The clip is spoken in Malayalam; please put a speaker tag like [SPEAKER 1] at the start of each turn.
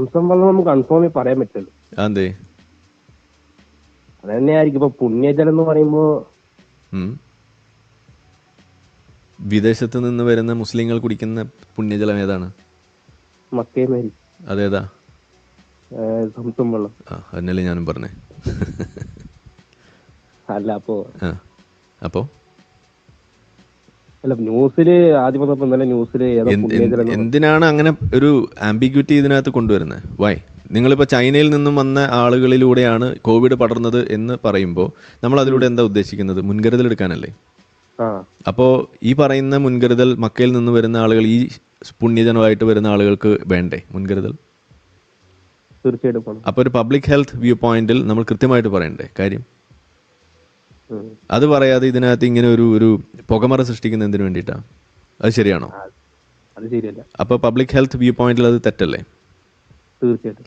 [SPEAKER 1] സംസം വെള്ളം നമുക്ക് കൺഫേം പറയാൻ പറ്റില്ല.
[SPEAKER 2] അതെ.
[SPEAKER 1] അത് തന്നെയായിരിക്കും ഇപ്പൊ പുണ്യജലം എന്ന് പറയുമ്പോ.
[SPEAKER 2] വിദേശത്ത് നിന്ന് വരുന്ന മുസ്ലിങ്ങൾ കുടിക്കുന്ന പുണ്യജലം ഏതാണ്?
[SPEAKER 1] മക്കൈമാരി.
[SPEAKER 2] അതേതാ?
[SPEAKER 1] സംസം വെള്ളം.
[SPEAKER 2] അതന്നെയല്ലേ ഞാനും പറഞ്ഞേ.
[SPEAKER 1] അല്ല
[SPEAKER 2] അപ്പോ
[SPEAKER 1] അല്ല ന്യൂസില് ആദ്യം വന്നപ്പോ ഇന്നലെ ന്യൂസില്
[SPEAKER 2] എന്തിനാണ് അങ്ങനെ ഒരു ആംബിഗ്യൂറ്റി ഇതിനകത്ത് കൊണ്ടുവരുന്നത്? വൈ? നിങ്ങളിപ്പോൾ ചൈനയിൽ നിന്നും വന്ന ആളുകളിലൂടെയാണ് കോവിഡ് പടർന്നത് എന്ന് പറയുമ്പോൾ നമ്മൾ അതിലൂടെ എന്താ ഉദ്ദേശിക്കുന്നത്? മുൻകരുതൽ എടുക്കാനല്ലേ? അപ്പോൾ ഈ പറയുന്ന മുൻകരുതൽ മക്കയിൽ നിന്ന് വരുന്ന ആളുകൾ, ഈ പുണ്യജനമായിട്ട് വരുന്ന ആളുകൾക്ക് വേണ്ടേ മുൻകരുതൽ?
[SPEAKER 1] തീർച്ചയായിട്ടും.
[SPEAKER 2] അപ്പോൾ ഒരു പബ്ലിക് ഹെൽത്ത് വ്യൂ പോയിന്റിൽ നമ്മൾ കൃത്യമായിട്ട് പറയണ്ടേ കാര്യം? അത് പറയാതെ ഇതിനകത്ത് ഇങ്ങനെ ഒരു പുകമറ സൃഷ്ടിക്കുന്ന എന്തിനു വേണ്ടിയിട്ടാണ്? അത് ശരിയാണോ?
[SPEAKER 1] അത് ശരിയല്ല.
[SPEAKER 2] അപ്പോൾ പബ്ലിക് ഹെൽത്ത് വ്യൂ പോയിന്റിൽ അത് തെറ്റല്ലേ?
[SPEAKER 1] തീർച്ചയായിട്ടും.